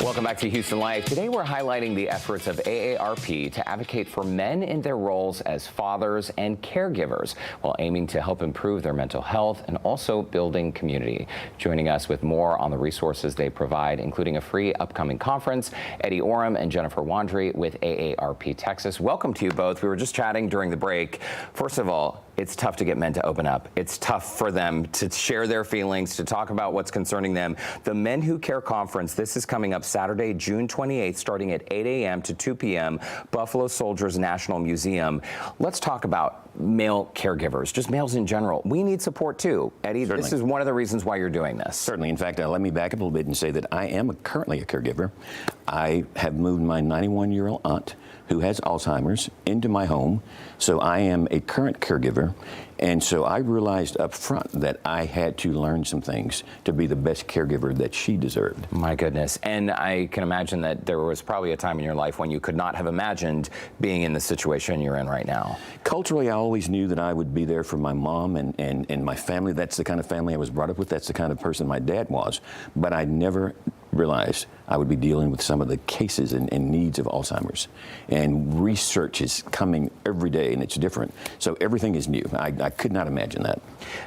Welcome back to Houston Life. Today we're highlighting the efforts of AARP to advocate for men in their roles as fathers and caregivers while aiming to help improve their mental health and also building community. Joining us with more on the resources they provide, including a free upcoming conference, Eddie Oram and Jennifer Wandry with AARP Texas. Welcome to you both. We were just chatting during the break. First of all, it's tough to get men to open up. It's tough for them to share their feelings, to talk about what's concerning them. The Men Who Care Conference, this is coming up Saturday, June 28th, starting at 8 a.m. to 2 p.m., Buffalo Soldiers National Museum. Let's talk about male caregivers, just males in general. We need support too. Eddie, certainly. This is one of the reasons why you're doing this. Certainly. In fact, let me back up a little bit and say that I am currently a caregiver. I have moved my 91-year-old aunt who has Alzheimer's into my home, so I am a current caregiver. And so I realized up front that I had to learn some things to be the best caregiver that she deserved. My goodness. And I can imagine that there was probably a time in your life when you could not have imagined being in the situation you're in right now. Culturally, I always knew that I would be there for my mom and my family. That's the kind of family I was brought up with. That's the kind of person my dad was. But I never realized I would be dealing with some of the cases and needs of Alzheimer's. And research is coming every day, and it's different. So everything is new. I could not imagine that.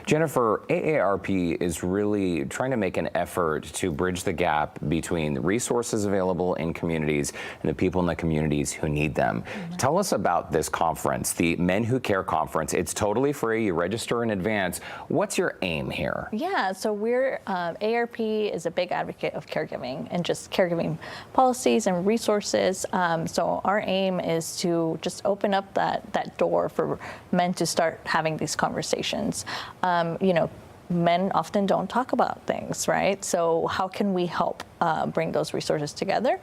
Jennifer, AARP is really trying to make an effort to bridge the gap between the resources available in communities and the people in the communities who need them. Mm-hmm. Tell us about this conference, the Men Who Care Conference. It's totally free. You register in advance. What's your aim here? Yeah, so AARP is a big advocate of caregiving and just caregiving policies and resources. So our aim is to just open up that door for men to start having these conversations. Men often don't talk about things, right? So how can we help bring those resources together?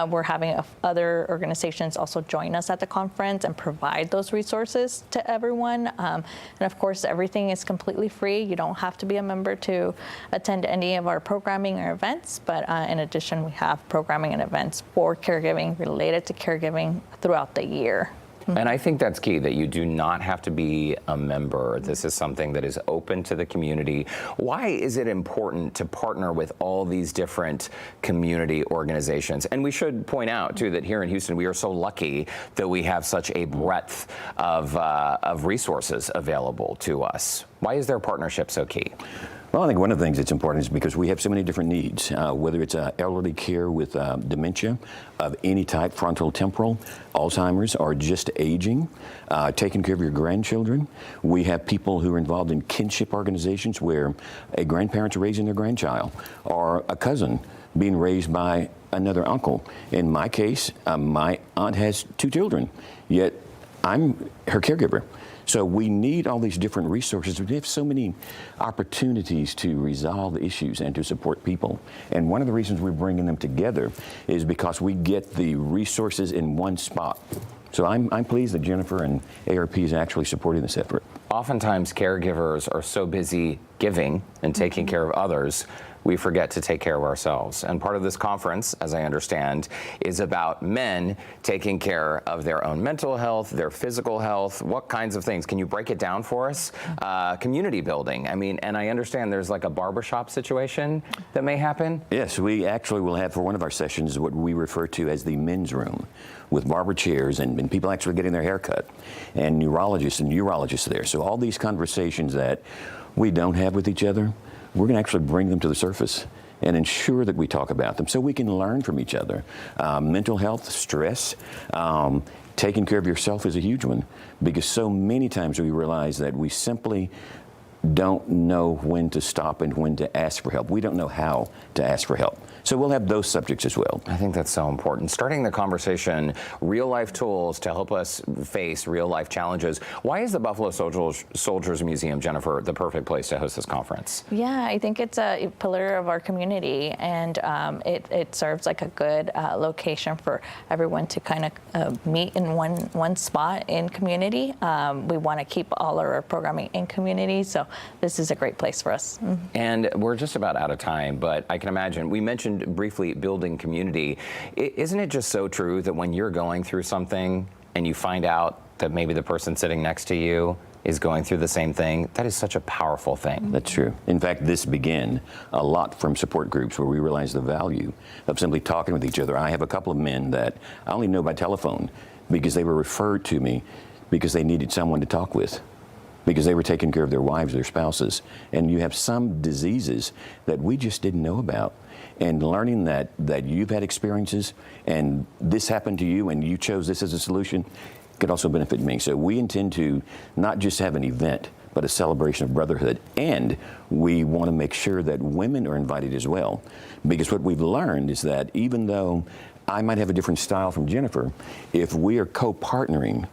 We're having other organizations also join us at the conference and provide those resources to everyone. And of course, everything is completely free. You don't have to be a member to attend any of our programming or events, but in addition, we have programming and events for caregiving, related to caregiving throughout the year. And I think that's key, that you do not have to be a member. This is something that is open to the community. Why is it important to partner with all these different community organizations? And we should point out, too, that here in Houston, we are so lucky that we have such a breadth of resources available to us. Why is their partnership so key? Well, I think one of the things that's important is because we have so many different needs, whether it's elderly care with dementia of any type, frontal temporal, Alzheimer's, or just aging, taking care of your grandchildren. We have people who are involved in kinship organizations where a grandparent's raising their grandchild, or a cousin being raised by another uncle. In my case, my aunt has 2 children, yet I'm her caregiver. So we need all these different resources. We have so many opportunities to resolve issues and to support people. And one of the reasons we're bringing them together is because we get the resources in one spot. So I'm pleased that Jennifer and AARP is actually supporting this effort. Oftentimes, caregivers are so busy giving and taking care of others, we forget to take care of ourselves. And part of this conference, as I understand, is about men taking care of their own mental health, their physical health, what kinds of things. Can you break it down for us? Community building. I mean, and I understand there's like a barbershop situation that may happen. Yes, we actually will have for one of our sessions what we refer to as the men's room, with barber chairs and people actually getting their hair cut, and neurologists and urologists there. So all these conversations that we don't have with each other, we're going to actually bring them to the surface and ensure that we talk about them so we can learn from each other. Mental health, stress, taking care of yourself is a huge one, because so many times we realize that we simply don't know when to stop and when to ask for help. We don't know how to ask for help. So we'll have those subjects as well. I think that's so important. Starting the conversation, real-life tools to help us face real-life challenges. Why is the Buffalo Soldiers Museum, Jennifer, the perfect place to host this conference? Yeah, I think it's a pillar of our community, and it serves like a good location for everyone to kind of meet in one spot in community. We want to keep all our programming in community, so this is a great place for us. Mm-hmm. And we're just about out of time, but I can imagine, we mentioned briefly building community. Isn't it just so true that when you're going through something and you find out that maybe the person sitting next to you is going through the same thing, that is such a powerful thing. That's true. In fact, this began a lot from support groups where we realized the value of simply talking with each other. I have a couple of men that I only know by telephone because they were referred to me because they needed someone to talk with, because they were taking care of their wives, their spouses. And you have some diseases that we just didn't know about. And learning that you've had experiences and this happened to you and you chose this as a solution could also benefit me. So we intend to not just have an event, but a celebration of brotherhood. And we want to make sure that women are invited as well. Because what we've learned is that even though I might have a different style from Jennifer, if we are co-partnering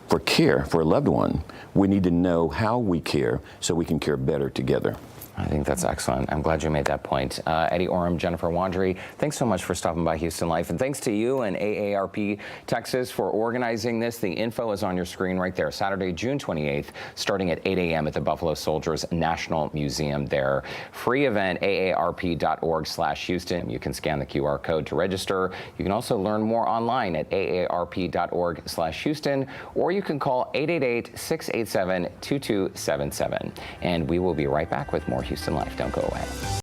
for care for a loved one, we need to know how we care so we can care better together. I think that's excellent. I'm glad you made that point. Eddie Orem, Jennifer Wandry, thanks so much for stopping by Houston Life. And thanks to you and AARP Texas for organizing this. The info is on your screen right there. Saturday, June 28th, starting at 8 a.m. at the Buffalo Soldiers National Museum there. Free event, aarp.org/Houston. You can scan the QR code to register. You can also learn more online at aarp.org/Houston, or you can call 888-687-2277. And we will be right back with more Houston Life. Don't go away.